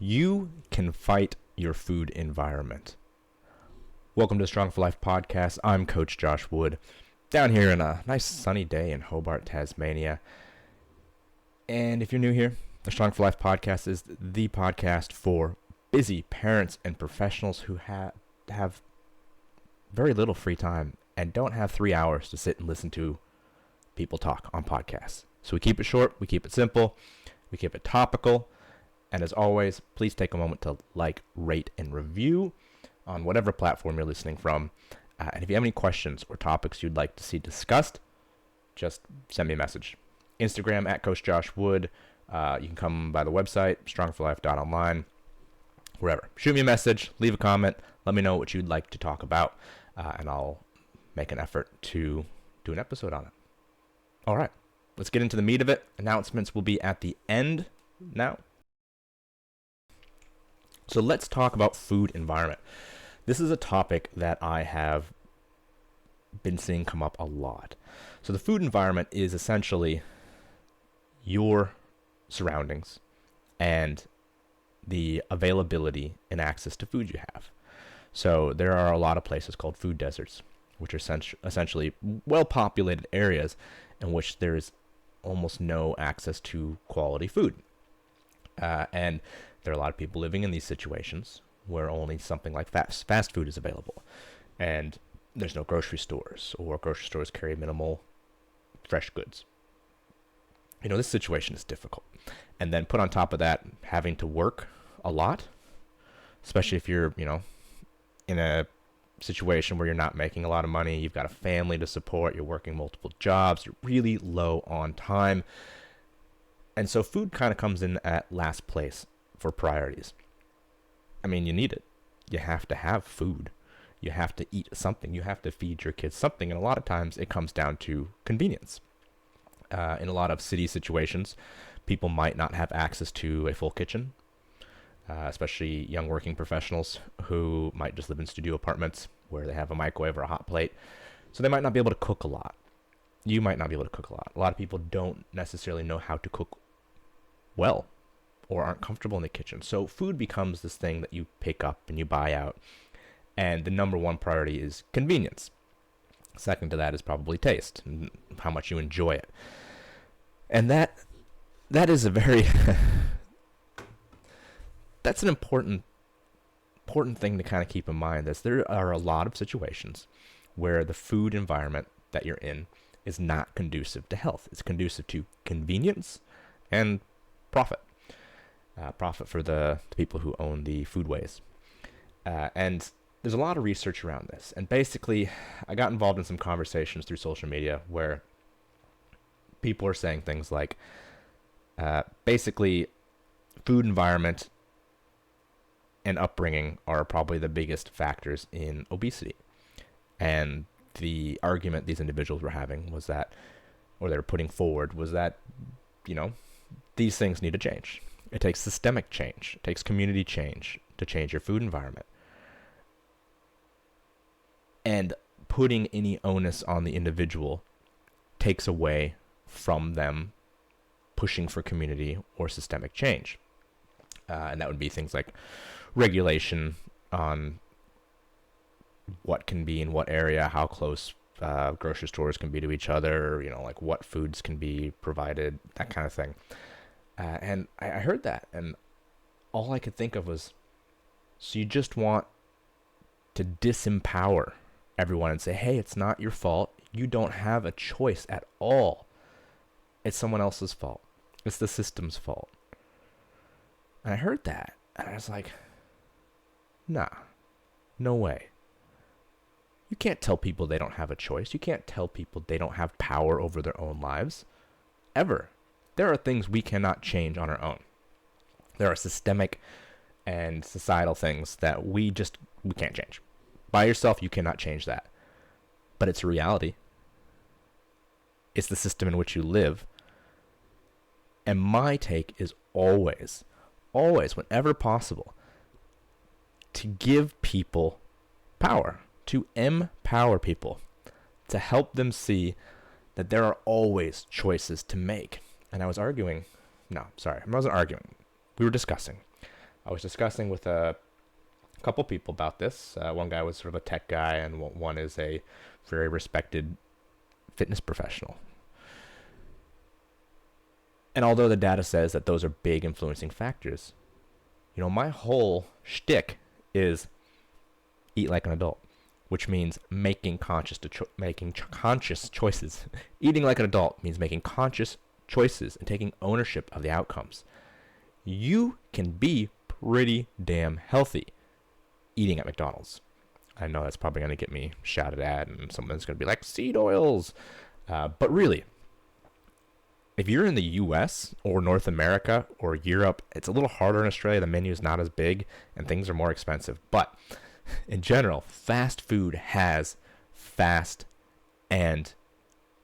You can fight your food environment. Welcome to Strong for Life podcast. I'm Coach Josh Wood, down here in a nice sunny day in Hobart, Tasmania. And if you're new here, the Strong for Life podcast is the podcast for busy parents and professionals who have very little free time and don't have 3 hours to sit and listen to people talk on podcasts. So we keep it short, we keep it simple, we keep it topical, and as always, please take a moment to like, rate, and review on whatever platform you're listening from. And if you have any questions or topics you'd like to see discussed, just send me a message. Instagram at Coach Josh Wood. You can come by the website, strongforlife.online, wherever. Shoot me a message, leave a comment, let me know what you'd like to talk about, and I'll make an effort to do an episode on it. All right, let's get into the meat of it. Announcements will be at the end now. So let's talk about food environment. This is a topic that I have been seeing come up a lot. So the food environment is essentially your surroundings and the availability and access to food you have. So there are a lot of places called food deserts, which are essentially well-populated areas in which there is almost no access to quality food. And there are a lot of people living in these situations where only something like fast food is available. And there's no grocery stores, or grocery stores carry minimal fresh goods. You know, this situation is difficult. And then put on top of that, having to work a lot, especially if you're, in a situation where you're not making a lot of money, you've got a family to support, you're working multiple jobs, you're really low on time. And so food kind of comes in at last place for priorities. I mean, you need it. You have to have food. You have to eat something. You have to feed your kids something. And a lot of times it comes down to convenience. In a lot of city situations, people might not have access to a full kitchen, especially young working professionals who might just live in studio apartments where they have a microwave or a hot plate. So they might not be able to cook a lot. You might not be able to cook a lot. A lot of people don't necessarily know how to cook well or aren't comfortable in the kitchen. So food becomes this thing that you pick up and you buy out. And the number one priority is convenience. Second to that is probably taste and how much you enjoy it. And that is a very that's an important thing to kind of keep in mind. There are a lot of situations where the food environment that you're in is not conducive to health. It's conducive to convenience and profit. Profit for the people who own the foodways. And there's a lot of research around this. And basically, I got involved in some conversations through social media where people are saying things like, basically, food environment and upbringing are probably the biggest factors in obesity. And the argument these individuals were having was that, or they were putting forward, was that, these things need to change. It takes systemic change. It takes community change to change your food environment. And putting any onus on the individual takes away from them pushing for community or systemic change. And that would be things like regulation on what can be in what area, how close grocery stores can be to each other, like what foods can be provided, that kind of thing. And I heard that, and all I could think of was, so you just want to disempower everyone and say, hey, it's not your fault. You don't have a choice at all. It's someone else's fault. It's the system's fault. And I heard that, and I was like, nah, no way. You can't tell people they don't have a choice. You can't tell people they don't have power over their own lives. Ever. There are things we cannot change on our own. There are systemic and societal things that we can't change. By yourself, you cannot change that. But it's a reality. It's the system in which you live. And my take is always, whenever possible, to give people power, to empower people, to help them see that there are always choices to make. And I was arguing, no, sorry, I wasn't arguing. We were discussing I was discussing with a couple people about this. One guy was sort of a tech guy, and one is a very respected fitness professional. And although the data says that those are big influencing factors, my whole shtick is eat like an adult, which means making conscious choices. Eating like an adult means making conscious choices and taking ownership of the outcomes. You can be pretty damn healthy eating at McDonald's. I know that's probably going to get me shouted at, and someone's going to be like, seed oils. But really, if you're in the US or North America or Europe, it's a little harder in Australia. The menu is not as big and things are more expensive. But in general, fast food has fast and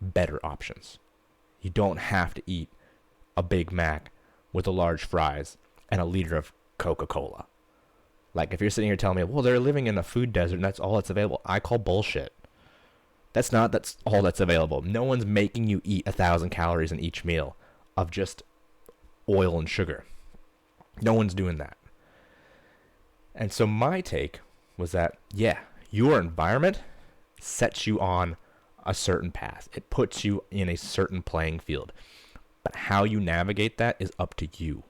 better options. You don't have to eat a Big Mac with a large fries and a liter of Coca-Cola. Like, if you're sitting here telling me, well, they're living in a food desert and that's all that's available, I call bullshit. That's all that's available. No one's making you eat 1,000 calories in each meal of just oil and sugar. No one's doing that. And so my take was that, yeah, your environment sets you on a certain path. It puts you in a certain playing field. But how you navigate that is up to you.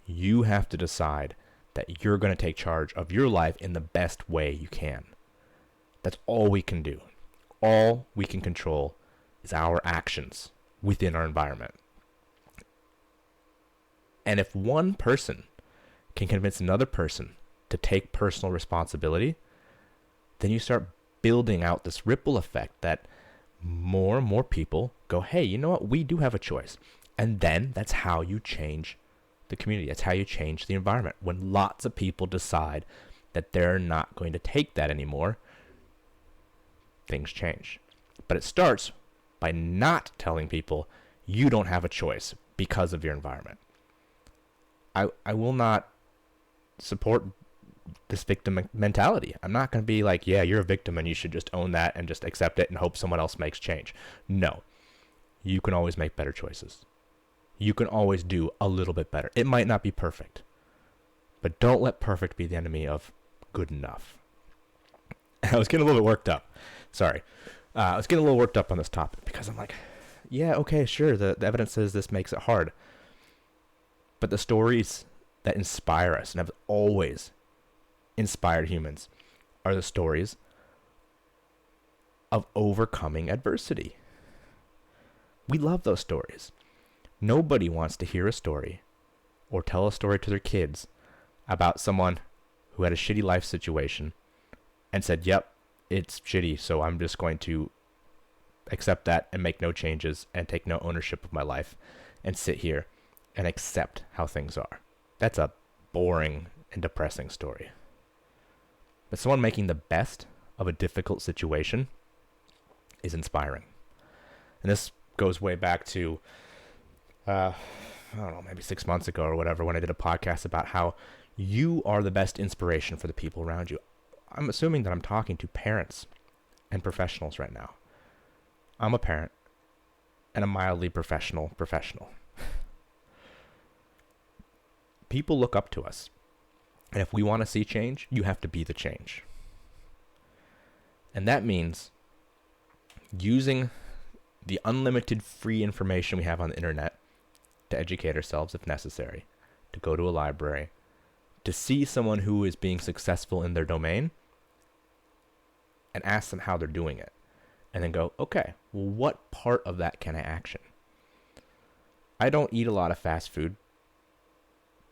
You have to decide that you're going to take charge of your life in the best way you can. That's all we can do. All we can control is our actions within our environment. And if one person can convince another person to take personal responsibility, then you start building out this ripple effect that more and more people go, hey, you know what? We do have a choice. And then that's how you change the community. That's how you change the environment. When lots of people decide that they're not going to take that anymore, things change. But it starts by not telling people you don't have a choice because of your environment. I will not support this victim mentality. I'm not going to be like, yeah, you're a victim and you should just own that and just accept it and hope someone else makes change. No. You can always make better choices. You can always do a little bit better. It might not be perfect, but don't let perfect be the enemy of good enough. I was getting a little bit worked up. Sorry. I was getting a little worked up on this topic because I'm like, yeah, okay, sure. The evidence says this makes it hard. But the stories that inspire us and have always inspired humans are the stories of overcoming adversity. We love those stories. Nobody wants to hear a story or tell a story to their kids about someone who had a shitty life situation and said, yep, it's shitty, so I'm just going to accept that and make no changes and take no ownership of my life and sit here and accept how things are. That's a boring and depressing story. But someone making the best of a difficult situation is inspiring. And this goes way back to, I don't know, maybe 6 months ago or whatever, when I did a podcast about how you are the best inspiration for the people around you. I'm assuming that I'm talking to parents and professionals right now. I'm a parent and a mildly professional. People look up to us. And if we want to see change, you have to be the change. And that means using the unlimited free information we have on the internet to educate ourselves if necessary, to go to a library, to see someone who is being successful in their domain and ask them how they're doing it. And then go, okay, well, what part of that can I action? I don't eat a lot of fast food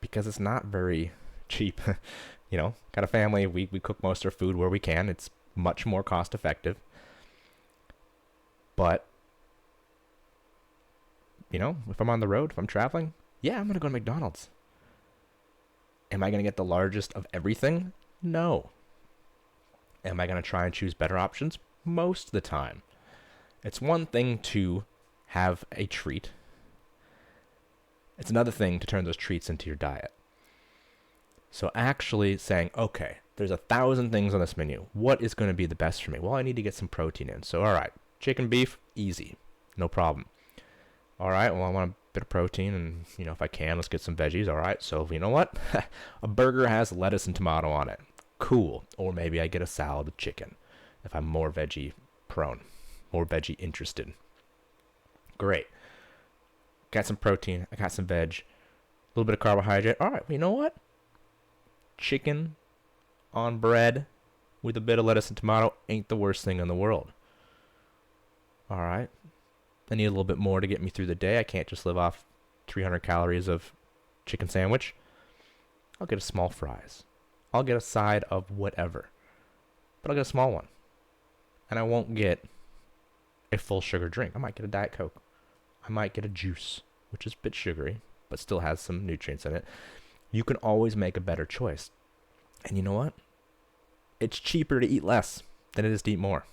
because it's not very cheap. Got a family, we cook most of our food where we can. It's much more cost effective. But, if I'm on the road, if I'm traveling, yeah, I'm going to go to McDonald's. Am I going to get the largest of everything? No. Am I going to try and choose better options? Most of the time. It's one thing to have a treat. It's another thing to turn those treats into your diet. So actually saying, okay, there's 1,000 things on this menu. What is going to be the best for me? Well, I need to get some protein in. So, all right, chicken, beef, easy. No problem. All right, well, I want to bit of protein, and if I can, let's get some veggies. All right, so you know what? A burger has lettuce and tomato on it. Cool. Or maybe I get a salad with chicken if I'm more veggie prone, more veggie interested. Great. Got some protein, I got some veg, a little bit of carbohydrate. All right, well, you know what? Chicken on bread with a bit of lettuce and tomato ain't the worst thing in the world. All right. I need a little bit more to get me through the day. I can't just live off 300 calories of chicken sandwich. I'll get a small fries. I'll get a side of whatever. But I'll get a small one. And I won't get a full sugar drink. I might get a Diet Coke. I might get a juice, which is a bit sugary, but still has some nutrients in it. You can always make a better choice. And you know what? It's cheaper to eat less than it is to eat more.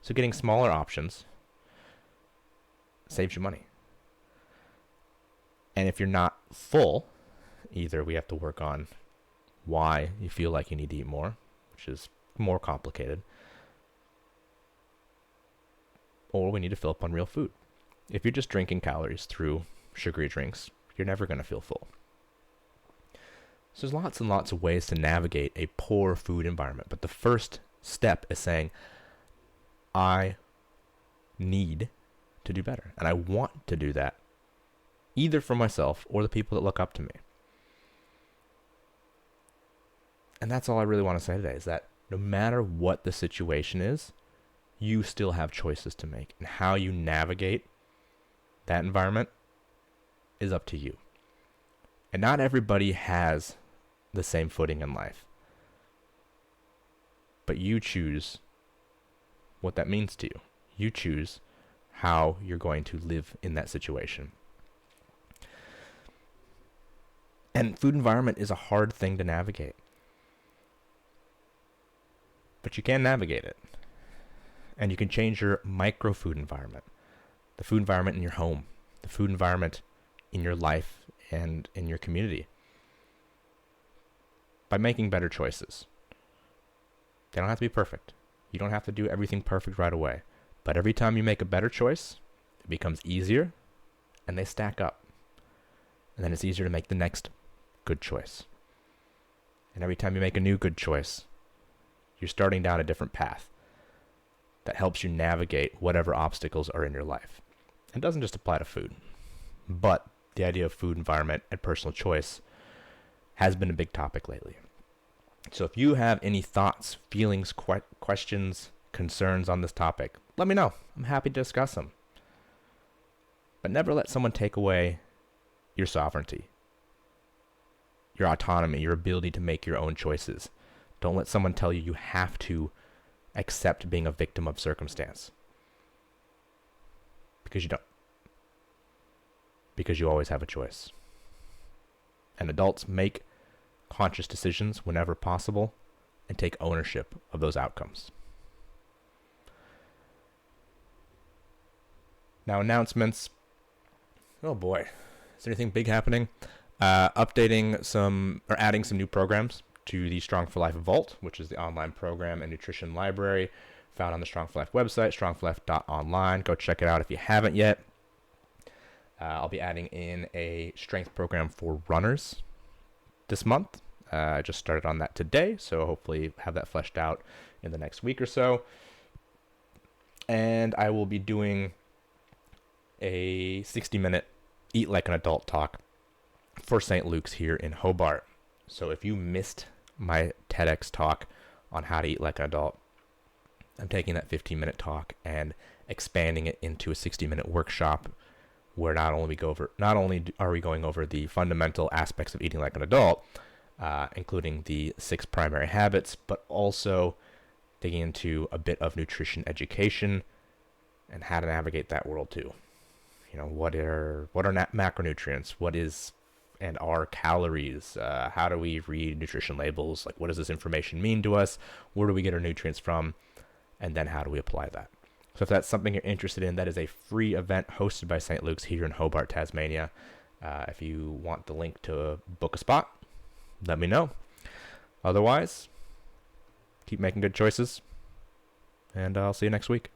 So getting smaller options saves you money. And if you're not full, either we have to work on why you feel like you need to eat more, which is more complicated, or we need to fill up on real food. If you're just drinking calories through sugary drinks, you're never going to feel full. So there's lots and lots of ways to navigate a poor food environment. But the first step is saying, I need to do better. And I want to do that, either for myself or the people that look up to me. And that's all I really want to say today, is that no matter what the situation is, you still have choices to make. And how you navigate that environment is up to you. And not everybody has the same footing in life. But you choose what that means to you. You choose how you're going to live in that situation. And food environment is a hard thing to navigate. But you can navigate it. And you can change your micro food environment. The food environment in your home. The food environment in your life and in your community. By making better choices. They don't have to be perfect. You don't have to do everything perfect right away. But every time you make a better choice, it becomes easier and they stack up. And then it's easier to make the next good choice. And every time you make a new good choice, you're starting down a different path that helps you navigate whatever obstacles are in your life. It doesn't just apply to food, but the idea of food environment and personal choice has been a big topic lately. So if you have any thoughts, feelings, questions, concerns on this topic, let me know. I'm happy to discuss them. But never let someone take away your sovereignty, your autonomy, your ability to make your own choices. Don't let someone tell you you have to accept being a victim of circumstance. Because you don't. Because you always have a choice. And adults make conscious decisions whenever possible and take ownership of those outcomes. Now, announcements. Oh boy, is there anything big happening? Adding some new programs to the Strong for Life Vault, which is the online program and nutrition library found on the Strong for Life website, strongforlife.online. Go check it out if you haven't yet. I'll be adding in a strength program for runners this month. I just started on that today, so hopefully have that fleshed out in the next week or so. And I will be doing a 60-minute Eat Like an Adult talk for St. Luke's here in Hobart. So if you missed my TEDx talk on how to eat like an adult, I'm taking that 15-minute talk and expanding it into a 60-minute workshop where not only are we going over the fundamental aspects of eating like an adult, including the 6 primary habits, but also digging into a bit of nutrition education and how to navigate that world too. You know, what are macronutrients? What is and are calories? How do we read nutrition labels? Like, what does this information mean to us? Where do we get our nutrients from? And then how do we apply that? So if that's something you're interested in, that is a free event hosted by St. Luke's here in Hobart, Tasmania. If you want the link to book a spot, let me know. Otherwise, keep making good choices, and I'll see you next week.